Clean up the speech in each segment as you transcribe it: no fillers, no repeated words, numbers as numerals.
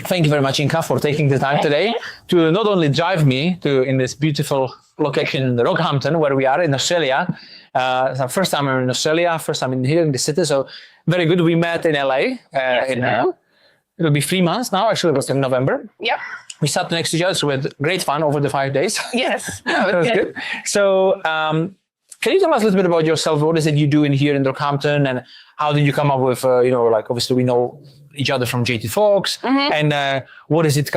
Thank you very much, Inka, for taking the time today to not only drive me to in this beautiful location in Rockhampton, where we are in Australia. It's our first time I'm in Australia, first time here in the city. So very good. We met in LA. It'll be 3 months now. Actually, it was in November. Yep. We sat next to each other with great fun over the 5 days. Yes. That was good. So can you tell us a little bit about yourself? What is it you do in here in Rockhampton, and how did you come up with, like obviously we know each other from JT Fox, and what is it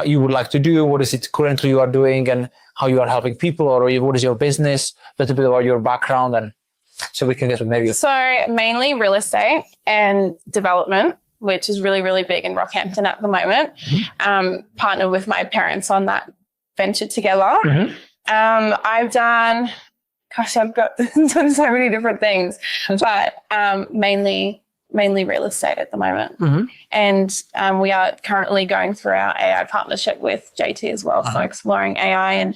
you would like to do? What is it currently you are doing, and how you are helping people, or what is your business? A little bit about your background, and so we can get to maybe. So mainly real estate and development, which is really, really big in Rockhampton at the moment. Partnered with my parents on that venture together. I've done, I've done so many different things, but mainly real estate at the moment. And we are currently going through our AI partnership with JT as well. So exploring AI and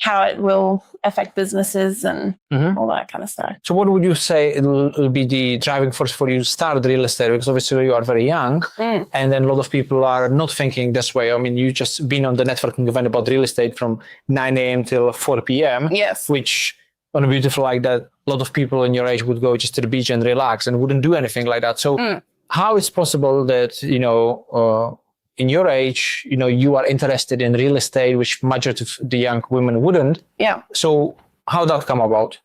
how it will affect businesses and all that kind of stuff. So what would you say will be the driving force for you to start real estate? Because obviously you are very young, and then a lot of people are not thinking this way. I mean, you just been on the networking event about real estate from 9 a.m. till 4 p.m. Yes. Which on a beautiful like that, a lot of people in your age would go just to the beach and relax and wouldn't do anything like that. So how is possible that, in your age, you are interested in real estate, which majority of the young women wouldn't. Yeah. So how did that come about?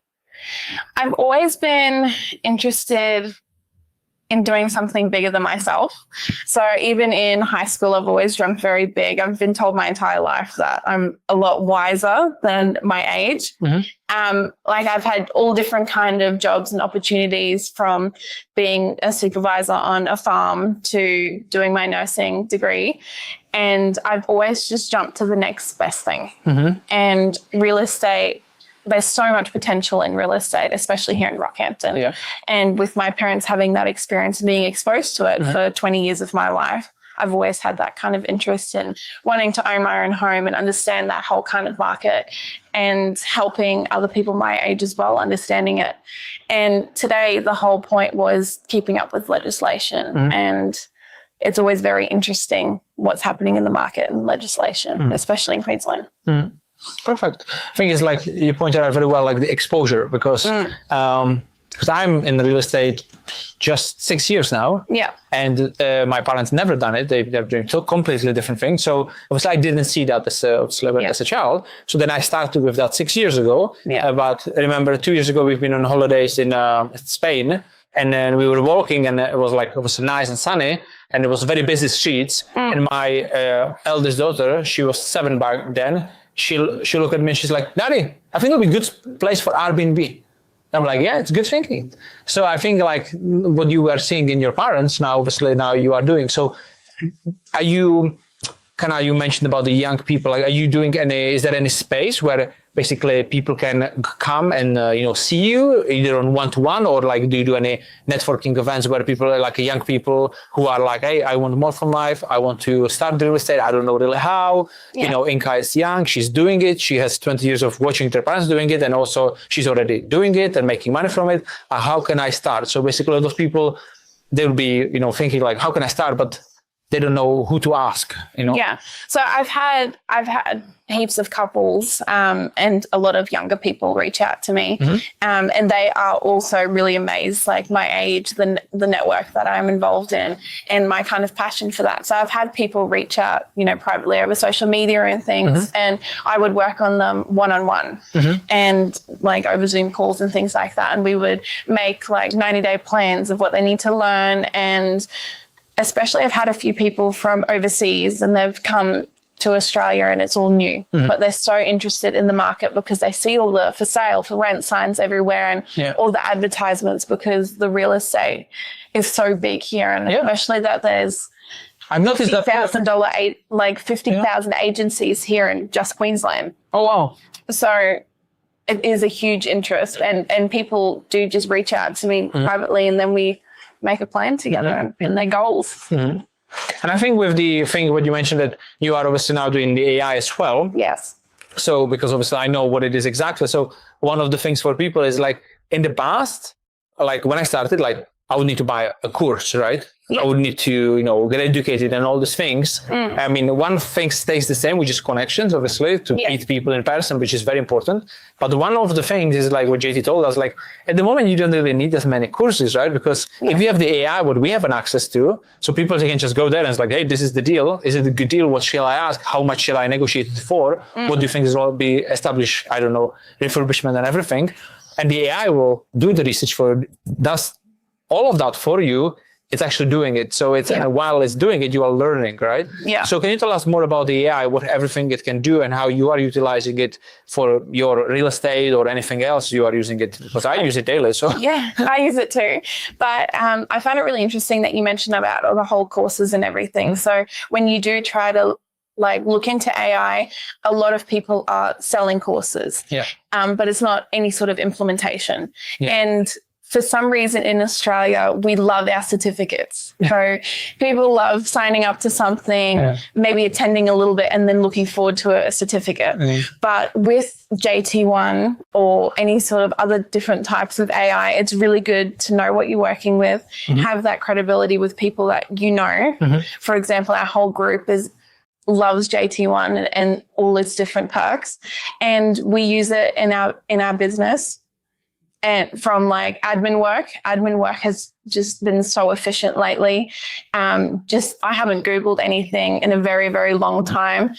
I've always been interested in doing something bigger than myself. So even in high school, I've always dreamt very big. I've been told my entire life that I'm a lot wiser than my age. I've had all different kind of jobs and opportunities, from being a supervisor on a farm to doing my nursing degree. And I've always just jumped to the next best thing. And real estate, there's so much potential in real estate, especially here in Rockhampton. Yeah. And with my parents having that experience and being exposed to it for 20 years of my life, I've always had that kind of interest in wanting to own my own home and understand that whole kind of market, and helping other people my age as well, understanding it. And today the whole point was keeping up with legislation. And it's always very interesting what's happening in the market and legislation, especially in Queensland. Perfect. I think it's like you pointed out very well, like the exposure, because I'm in real estate just 6 years now. Yeah. And my parents never done it. They're doing two completely different things. So obviously I didn't see that as a child. So then I started with that 6 years ago. Yeah. But I remember 2 years ago, we've been on holidays in Spain, and then we were walking, and it was nice and sunny, and it was very busy streets. And my eldest daughter, she was 7 back then. She looked at me and she's like, "Daddy, I think it'll be a good place for Airbnb." I'm like, "Yeah, it's good thinking." So I think like what you were seeing in your parents now, obviously now you are doing. So you mentioned about the young people, like, are you doing is there any space where basically people can come and, see you either on one-to-one, or like, do you do any networking events where people are like young people who are like, "Hey, I want more from life. I want to start real estate. I don't know really how." Yeah. Inka is young. She's doing it. She has 20 years of watching their parents doing it. And also she's already doing it and making money from it. How can I start? So basically those people, they'll be, thinking like, how can I start? But they don't know who to ask, Yeah. So I've had heaps of couples and a lot of younger people reach out to me, and they are also really amazed, like my age, the network that I'm involved in, and my kind of passion for that. So I've had people reach out, privately over social media and things, and I would work on them one-on-one, and like over Zoom calls and things like that. And we would make like 90-day plans of what they need to learn. And especially I've had a few people from overseas, and they've come to Australia and it's all new, but they're so interested in the market because they see all the for sale, for rent signs everywhere, and all the advertisements, because the real estate is so big here. And especially that there's I've noticed $50,000, like 50,000 agencies here in just Queensland. Oh, wow. So it is a huge interest, and people do just reach out to me privately, and then we make a plan together and their goals. And I think with the thing what you mentioned, that you are obviously now doing the AI as well. Yes. So because obviously I know what it is exactly. So one of the things for people is like in the past, like when I started, like I would need to buy a course, right? I would need to, get educated and all these things. I mean, one thing stays the same, which is connections, obviously, to meet people in person, which is very important. But one of the things is like what JT told us, like at the moment, you don't really need as many courses, right? Because if you have the AI, what we have an access to, so people can just go there and it's like, hey, this is the deal. Is it a good deal? What shall I ask? How much shall I negotiate it for? What do you think is going to be established? I don't know, refurbishment and everything. And the AI will do the research does all of that for you. It's actually doing it. So it's while it's doing it, you are learning, right? Yeah. So can you tell us more about the AI, what everything it can do and how you are utilizing it for your real estate or anything else you are using it? Because I use it daily. So yeah, I use it too. But I found it really interesting that you mentioned about all the whole courses and everything. So when you do try to look into AI, a lot of people are selling courses. Yeah. But it's not any sort of implementation. Yeah. And for some reason in Australia, we love our certificates. So people love signing up to something, maybe attending a little bit and then looking forward to a certificate. But with JT1 or any sort of other different types of AI, it's really good to know what you're working with, have that credibility with people that you know. For example, our whole group loves JT1 and all its different perks. And we use it in our business. And from admin work has just been so efficient lately. I haven't Googled anything in a very, very long time.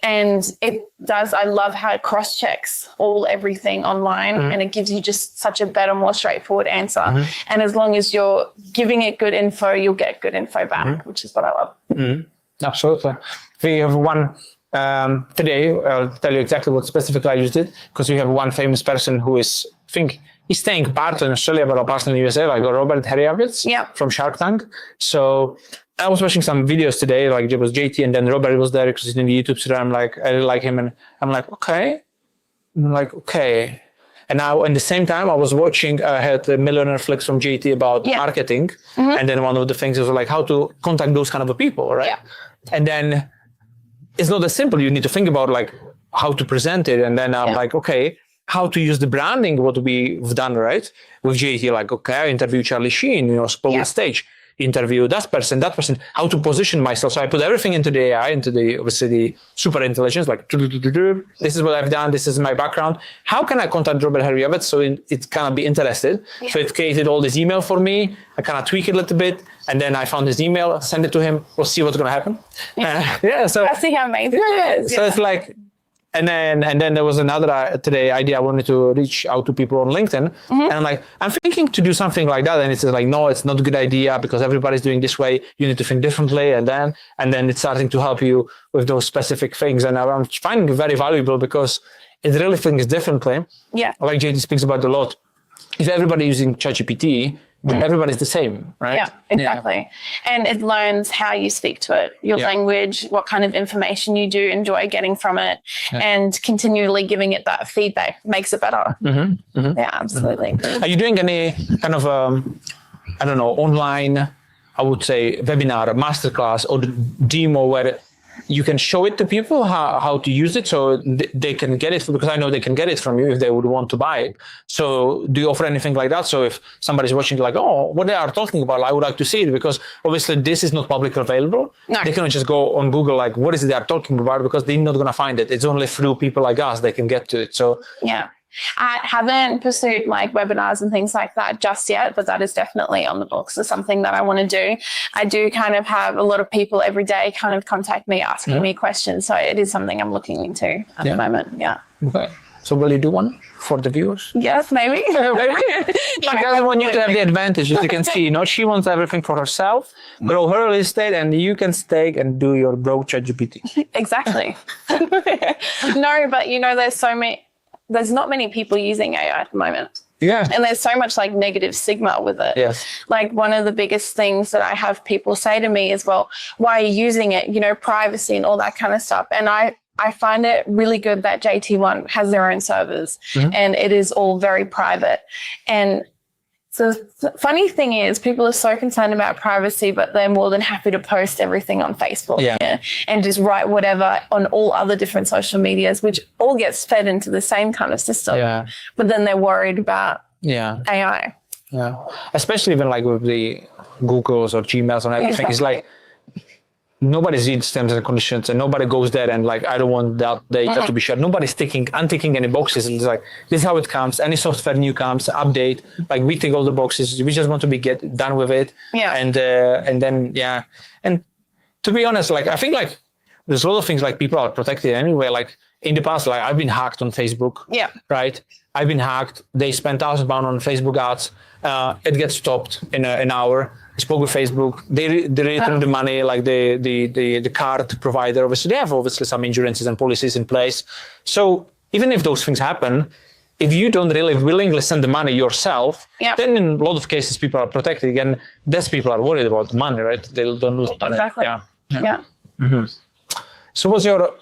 And I love how it cross-checks everything online and it gives you just such a better, more straightforward answer. And as long as you're giving it good info, you'll get good info back, which is what I love. Absolutely. We have one today, I'll tell you exactly what specifically I used it, because we have one famous person who is, I think, he's staying part in Australia, but part in the USA, like Robert Herjavec from Shark Tank. So I was watching some videos today, like there was JT and then Robert was there because he's in the YouTube studio. I'm like, I really like him. And I'm like, okay. And now, at the same time, I was watching, I had a Millionaire Flicks from JT about marketing. And then one of the things was like how to contact those kind of people, right? Yeah. And then it's not as simple. You need to think about how to present it. And then I'm like, okay, how to use the branding, what we've done, right? With JT, I interview Charlie Sheen, spoke on stage, interview that person, how to position myself. So I put everything into the AI, into obviously the super intelligence, this is what I've done, this is my background. How can I contact Robert Herjavec so it can be interested? Yeah. So it created all this email for me. I kind of tweak it a little bit. And then I found his email, send it to him. We'll see what's going to happen. So I see how amazing it is. So it's and then there was another idea I wanted to reach out to people on LinkedIn. And I'm thinking to do something like that. And it's no, it's not a good idea because everybody's doing this way. You need to think differently. And then it's starting to help you with those specific things. And I'm finding it very valuable because it really thinks differently. Yeah. Like JT speaks about a lot. If everybody using ChatGPT, everybody's the same, right? Yeah, exactly. Yeah. And it learns how you speak to it, your language, what kind of information you do enjoy getting from it, and continually giving it that feedback makes it better. Yeah, absolutely. Are you doing any kind of, online, I would say, webinar, masterclass, or demo where you can show it to people how to use it so they can get it, because I know they can get it from you if they would want to buy it. So do you offer anything like that? So if somebody's watching what they are talking about, I would like to see it, because obviously this is not publicly available. No. They cannot just go on Google, what is it they are talking about, because they're not going to find it. It's only through people like us they can get to it. So yeah. I haven't pursued webinars and things like that just yet, but that is definitely on the books. It's something that I want to do. I do kind of have a lot of people every day kind of contact me, asking me questions. So it is something I'm looking into at the moment. Yeah. Okay. So will you do one for the viewers? Yes, maybe. I want you to have the advantage, as you can see. She wants everything for herself, grow her real estate, and you can stay and do your broke ChatGPT. Exactly. No, but there's not many people using AI at the moment. Yeah. And there's so much negative stigma with it. Yes. One of the biggest things that I have people say to me is, well, why are you using it? Privacy and all that kind of stuff. And I find it really good that JT1 has their own servers and it is all very private. And so the funny thing is people are so concerned about privacy, but they're more than happy to post everything on Facebook and just write whatever on all other different social medias, which all gets fed into the same kind of system. Yeah. But then they're worried about AI. Yeah. Especially even like with the Googles or Gmails and everything. It's like nobody reads terms and conditions and nobody goes there and like, I don't want that data to be shared. Nobody's unticking any boxes. It's like, this is how it comes. Any software new comes, update, like we tick all the boxes. We just want to get done with it. Yeah. And then, yeah. And to be honest, like, I think like there's a lot of things like people are protected anyway. Like in the past, like I've been hacked on Facebook. Yeah. Right. I've been hacked. They spent £1,000 on Facebook ads. It gets stopped in an hour. I spoke with Facebook. They return the money, like the card provider. Obviously, they have obviously some insurances and policies in place. So even if those things happen, if you don't really willingly send the money yourself, then in a lot of cases people are protected. Again, less people are worried about the money, right? They don't lose money. Exactly. Yeah. Mm-hmm. So what's your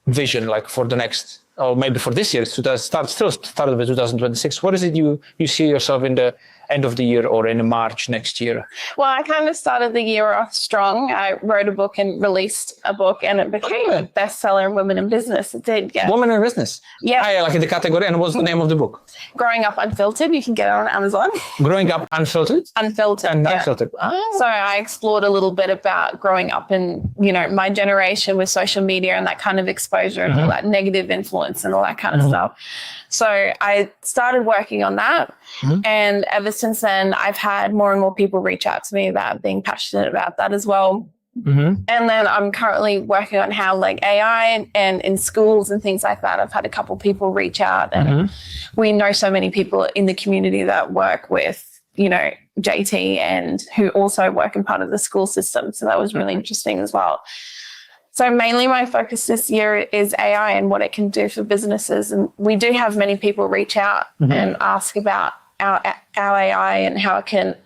vision like for the next, or maybe for this year, started with 2026? What is it you see yourself in the end of the year or in March next year? Well, I kind of started the year off strong. I wrote a book and released a book, and it became a bestseller in Women in Business. It did, yeah. Women in Business? Yeah. Like in the category. And what's the name of the book? Growing Up Unfiltered. You can get it on Amazon. Growing Up Unfiltered? Unfiltered. And Unfiltered. Oh. So I explored a little bit about growing up in, my generation with social media and that kind of exposure and all that negative influence and all that kind of stuff. So I started working on that. And ever since then, I've had more and more people reach out to me about being passionate about that as well. And then I'm currently working on how like AI and in schools and things like that. I've had a couple people reach out, and we know so many people in the community that work with, JT and who also work in part of the school system. So that was really interesting as well. So mainly my focus this year is AI and what it can do for businesses. And we do have many people reach out and ask about our AI and how it can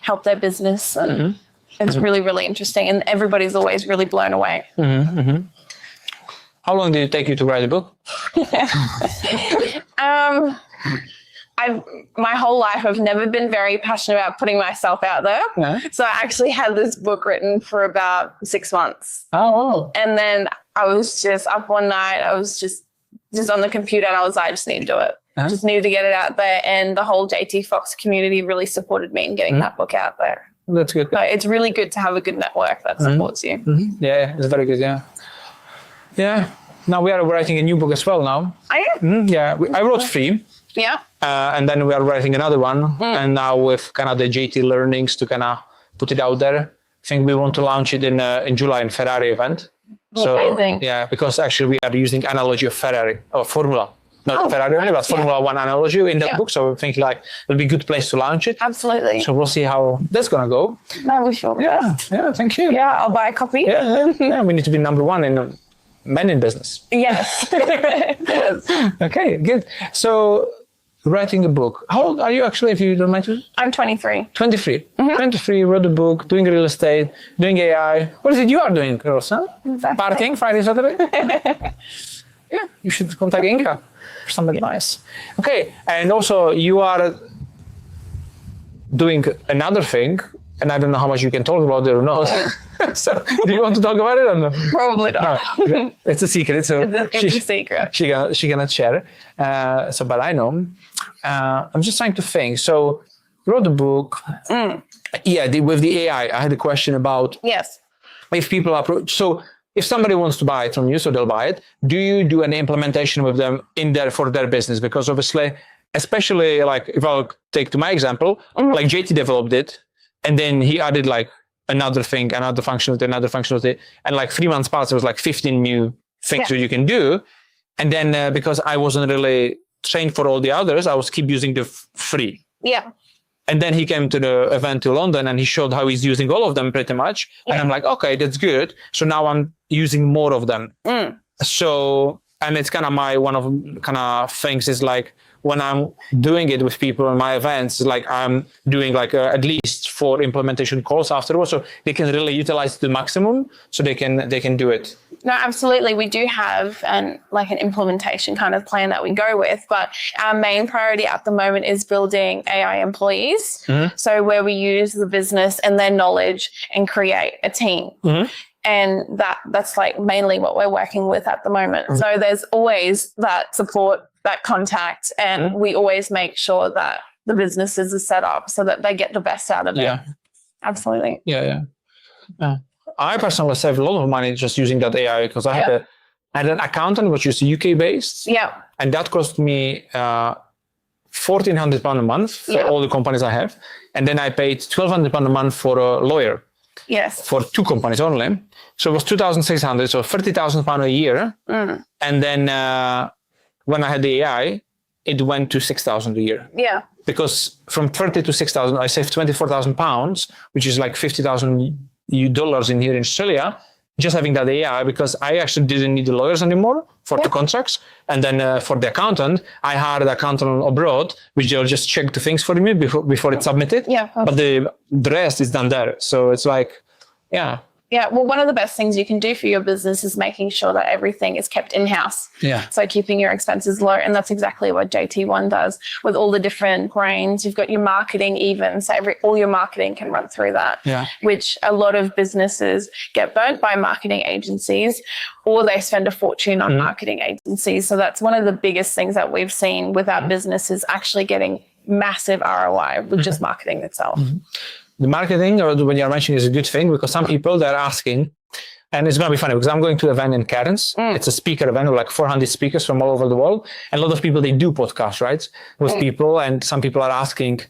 help their business. And it's really, really interesting. And everybody's always really blown away. How long did it take you to write a book? My whole life, I've never been very passionate about putting myself out there. So I actually had this book written for about 6 months. Oh. And then I was just up one night. I was just on the computer, and I was like, I just need to do it. I just needed to get it out there. And the whole JT Fox community really supported me in getting that book out there. That's good. So it's really good to have a good network that supports you. Yeah, it's very good. Yeah. Now we are writing a new book as well now. Are you? Yeah, I wrote 3. Yeah. And then we are writing another one. And now with kind of the JT learnings to kind of put it out there. I think we want to launch it in July in Ferrari event. So amazing. Yeah, because actually we are using analogy of Ferrari or Formula. Not Ferrari only, but Formula 1 analogy in that book. So we think like it'll be a good place to launch it. Absolutely. So we'll see how that's going to go. No, we sure. Yeah, thank you. Yeah, I'll buy a copy. Yeah, we need to be number 1 in men in business. Yes. Okay, good. So writing a book. How old are you actually, if you don't mind? I'm 23. 23. 23, wrote a book, doing real estate, doing AI. What is it you are doing, girls? Huh? Exactly. Partying Friday, Saturday? Yeah, you should contact Inka for something nice. Okay, and also you are doing another thing, and I don't know how much you can talk about it or not. So, do you want to talk about it or no? Probably not. No, it's a secret. So it's a secret. She cannot share. But I know. I'm just trying to think. So, you wrote the book. Yeah, with the AI, I had a question about if people approach. So, if somebody wants to buy it from you, so they'll buy it. Do you do an implementation with them in there for their business? Because obviously, especially like if I'll take to my example, like JT developed it, and then he added like another thing, another functionality, and like 3 months past, there was like 15 new things that you can do. And then because I wasn't really trained for all the others, I was keep using the free. Yeah. And then he came to the event to London and he showed how he's using all of them pretty much. And I'm like, okay, that's good. So now I'm using more of them. So, and it's kind of one of kind of things is like, when I'm doing it with people in my events, like I'm doing like at least 4 implementation calls afterwards, so they can really utilize the maximum, so they can do it. No, absolutely. We do have an implementation kind of plan that we go with, but our main priority at the moment is building AI employees. So where we use the business and their knowledge and create a team. And that's like mainly what we're working with at the moment. So there's always that support, that contact, and we always make sure that the businesses are set up so that they get the best out of it. Absolutely. Yeah. I personally save a lot of money just using that AI because I had an accountant which is UK based. Yeah. And that cost me £1,400 a month for all the companies I have. And then I paid £1,200 a month for a lawyer. Yes. For 2 companies only. So it was 2,600, so £30,000 a year. And then when I had the AI, it went to 6,000 a year. Yeah. Because from 30 to 6,000, I saved £24,000, which is like $50,000 in here in Australia, just having that AI, because I actually didn't need the lawyers anymore for the contracts. And then for the accountant, I hired an accountant abroad, which they'll just check the things for me before it's submitted. Yeah. But the rest is done there. So it's like, Yeah, well, one of the best things you can do for your business is making sure that everything is kept in-house. Yeah. So keeping your expenses low. And that's exactly what JT1 does with all the different grains. You've got your marketing even. So all your marketing can run through that, which a lot of businesses get burnt by marketing agencies, or they spend a fortune on marketing agencies. So that's one of the biggest things that we've seen with our business is actually getting massive ROI with just marketing itself. The marketing, or when you're mentioning, is a good thing because some people, they're asking, and it's going to be funny because I'm going to an event in Cairns. It's a speaker event with like 400 speakers from all over the world. And a lot of people, they do podcasts, right? With people. And some people are asking,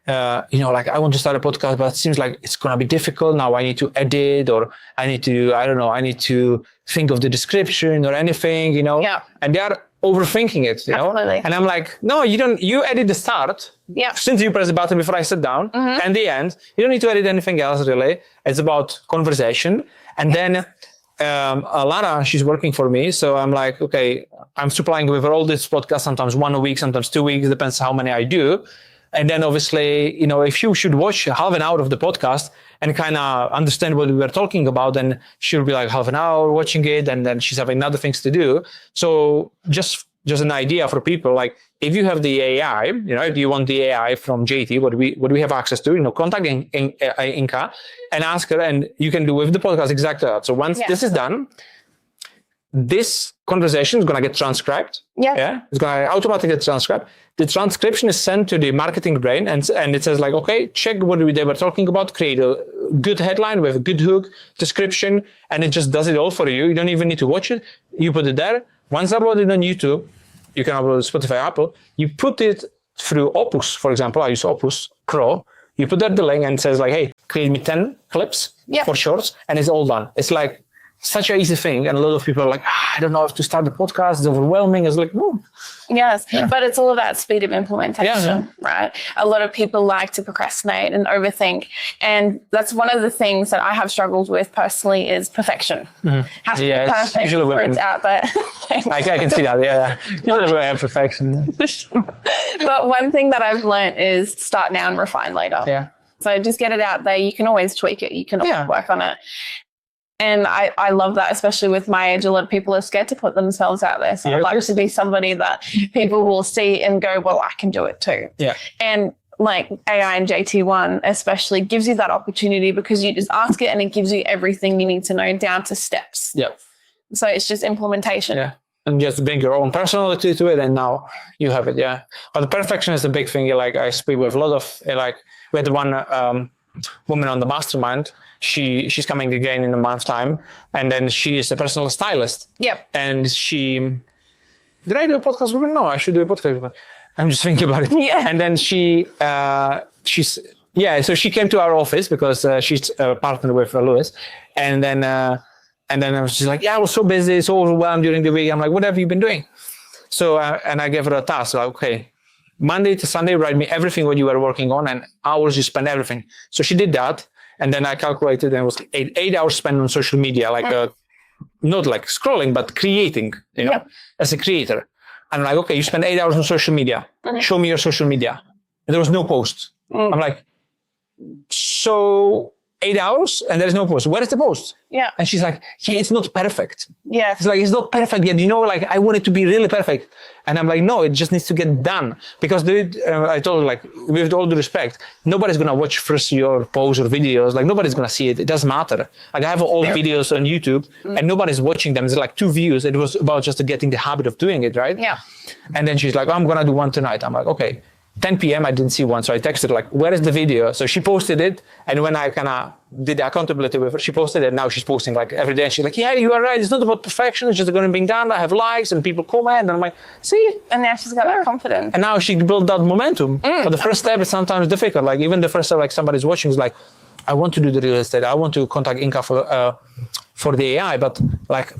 like, I want to start a podcast, but it seems like it's going to be difficult. Now I need to edit, or I need to think of the description or anything, and they are overthinking it, Absolutely. And I'm like, no, you edit the start. Yeah. Since you press the button before I sit down and the end, you don't need to edit anything else really. It's about conversation. And then Lara, she's working for me. So I'm like, okay, I'm supplying with all this podcast, sometimes 1 a week, sometimes 2 weeks, depends how many I do. And then obviously, if you should watch half an hour of the podcast and kind of understand what we were talking about, then she'll be like half an hour watching it, and then she's having other things to do. So just an idea for people, like if you have the AI, if you want the AI from JT, what we have access to, contact Inka and ask her, and you can do with the podcast exactly that. So once this is done, this conversation is going to get transcribed. It's going to automatically get transcribed. The transcription is sent to the marketing brain, and it says like, okay, check what they were talking about, create a good headline with a good hook, description, and it just does it all for you. You don't even need to watch it. You put it there. Once uploaded on YouTube, you can upload Spotify, Apple. You put it through Opus, for example. I use Opus Pro. You put there the link and it says like, hey, create me 10 clips for shorts, and it's all done. It's like such an easy thing, and a lot of people are like, I don't know if to start the podcast, it's overwhelming. It's like, no. Yes, but it's all about speed of implementation, right? A lot of people like to procrastinate and overthink, and that's one of the things that I have struggled with personally is perfection. Has to be perfect usually women. It's out there. I can see that, Usually women have perfection. But one thing that I've learned is start now and refine later. Yeah. So just get it out there. You can always tweak it. You can always work on it. And I love that, especially with my age. A lot of people are scared to put themselves out there. So I'd like to be somebody that people will see and go, well, I can do it too. Yeah. And like AI and JT1 especially gives you that opportunity because you just ask it and it gives you everything you need to know down to steps. Yeah. So it's just implementation. Yeah. And just bring your own personality to it, and now you have it. Yeah. But the perfection is the big thing. Like I speak with a lot of, we had one woman on the mastermind. She's coming again in a month's time, and then she is a personal stylist. Yep. And did I do a podcast with her? No, I should do a podcast with her. I'm just thinking about it. Yeah. And then so she came to our office because she's partnered with Lewis, and then I was just like, I was so busy, so overwhelmed during the week. I'm like, what have you been doing? So and I gave her a task. Like, okay, Monday to Sunday, write me everything what you were working on and hours you spend everything. So she did that. And then I calculated, and it was 8 hours spent on social media, like not like scrolling, but creating, as a creator. I'm like, okay, you spend 8 hours on social media. Show me your social media. And there was no post. I'm like, so 8 hours and there's no post. Where is the post? Yeah. And she's like, it's not perfect. Yeah. It's like, it's not perfect yet. Like I want it to be really perfect. And I'm like, no, it just needs to get done. Because I told her, like, with all due respect, nobody's going to watch first your posts or videos. Like nobody's going to see it. It doesn't matter. Like I have all videos on YouTube and nobody's watching them. It's like 2 views. It was about just getting the habit of doing it, right? Yeah. And then she's like, I'm going to do one tonight. I'm like, okay, 10 p.m. I didn't see one, so I texted like, where is the video? So she posted it, and when I kind of did the accountability with her, she posted it. Now she's posting like every day, and she's like, yeah, you are right. It's not about perfection. It's just going to be done. I have likes, and people comment, and I'm like, see? And now she's got that confidence. And now she built that momentum. But the first step is sometimes difficult. Like even the first step, like somebody's watching is like, I want to do the real estate. I want to contact Inka for the AI, but like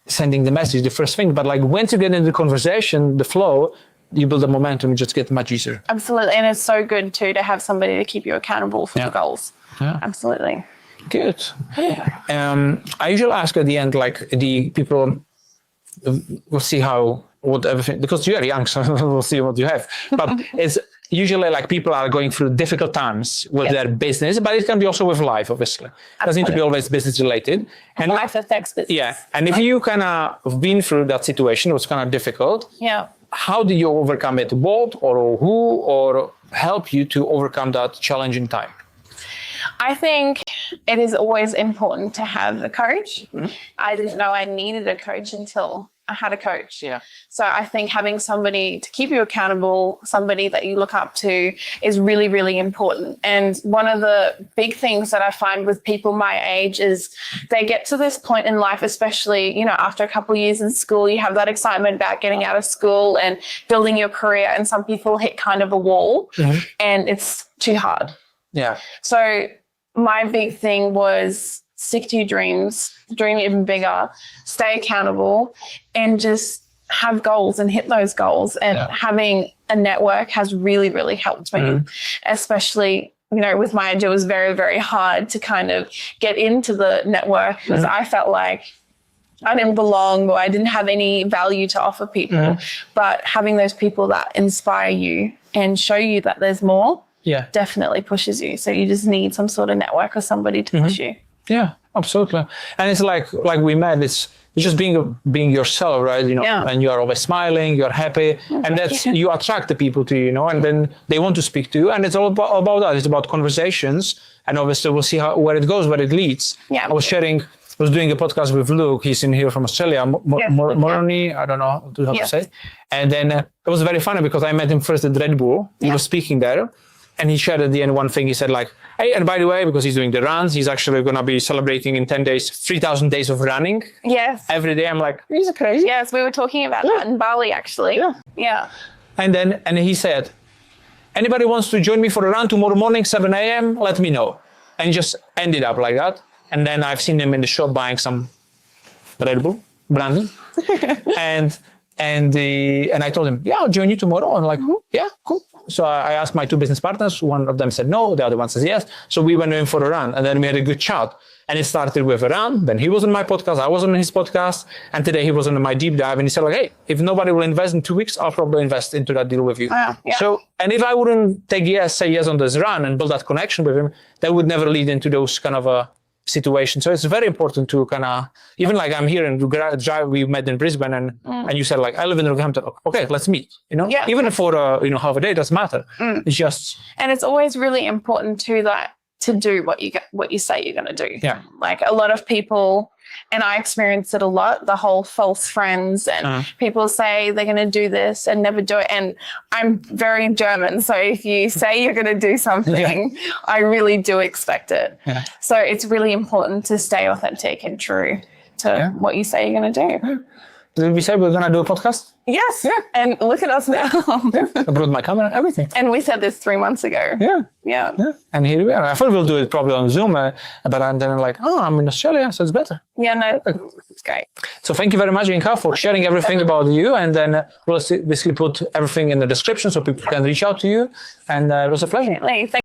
sending the message, the first thing. But like once you get into the conversation, the flow, you build the momentum, it just gets much easier. Absolutely. And it's so good too to have somebody to keep you accountable for your goals. Yeah. Absolutely. Good. I usually ask at the end, like the people, we'll see what everything, because you are young, so we'll see what you have. But it's usually like people are going through difficult times with their business, but it can be also with life, obviously. It doesn't need to be always business related. And life affects business. Yeah. And if you kind of been through that situation, it was kind of difficult. Yeah. How do you overcome it? What or who or help you to overcome that challenging time? I think it is always important to have a coach. I didn't know I needed a coach until I had a coach. Yeah. So I think having somebody to keep you accountable, somebody that you look up to is really, really important. And one of the big things that I find with people my age is they get to this point in life, especially, after a couple of years in school, you have that excitement about getting out of school and building your career. And some people hit kind of a wall and it's too hard. Yeah. So my big thing was stick to your dreams, dream even bigger, stay accountable, and just have goals and hit those goals. And having a network has really, really helped me, especially, with my age, it was very, very hard to kind of get into the network because I felt like I didn't belong or I didn't have any value to offer people. But having those people that inspire you and show you that there's more definitely pushes you. So you just need some sort of network or somebody to push you. Yeah, absolutely. And it's like we met, it's just being yourself, right? And you are always smiling, you're happy, and that's you attract the people to you, and then they want to speak to you, and it's all about that. It's about conversations, and obviously we'll see where it goes, where it leads. Yeah. I was doing a podcast with Luke. He's in here from Australia, Moroni, I don't know how to say. And then it was very funny because I met him first at Red Bull. He was speaking there. And he shared at the end one thing. He said like, hey, and by the way, because he's doing the runs, he's actually going to be celebrating in 10 days, 3,000 days of running. Yes. Every day. I'm like, he's crazy. Yes, we were talking about that in Bali, actually. Yeah. And he said, anybody wants to join me for a run tomorrow morning, 7 a.m., let me know. And just ended up like that. And then I've seen him in the shop buying some Red Bull, branding. and I told him, I'll join you tomorrow. I'm like, yeah, cool. So I asked my two business partners. One of them said no, the other one says yes. So we went in for a run, and then we had a good chat. And it started with a run. Then he was on my podcast, I was on his podcast, and today he was on my deep dive. And he said like, hey, if nobody will invest in 2 weeks, I'll probably invest into that deal with you. So, and if I wouldn't say yes on this run and build that connection with him, that would never lead into those kind of situation. So it's very important to kind of, even like I'm here in drive, we met in Brisbane and you said like, I live in Rockhampton. Okay, let's meet, even for, half a day, it doesn't matter. It's just. And it's always really important to do what you say you're going to do. Yeah. Like a lot of people, and I experience it a lot, the whole false friends and people say they're going to do this and never do it. And I'm very German. So if you say you're going to do something, I really do expect it. Yeah. So it's really important to stay authentic and true to what you say you're going to do. Did we say we're going to do a podcast? Yes. Yeah. And look at us now. I brought my camera, everything. And we said this 3 months ago. Yeah. And here we are. I thought we'll do it probably on Zoom, but then I'm like, I'm in Australia, so it's better. Yeah, no, it's great. So thank you very much, Inka, for sharing everything about you. And then we'll basically put everything in the description so people can reach out to you. And it was a pleasure. Definitely.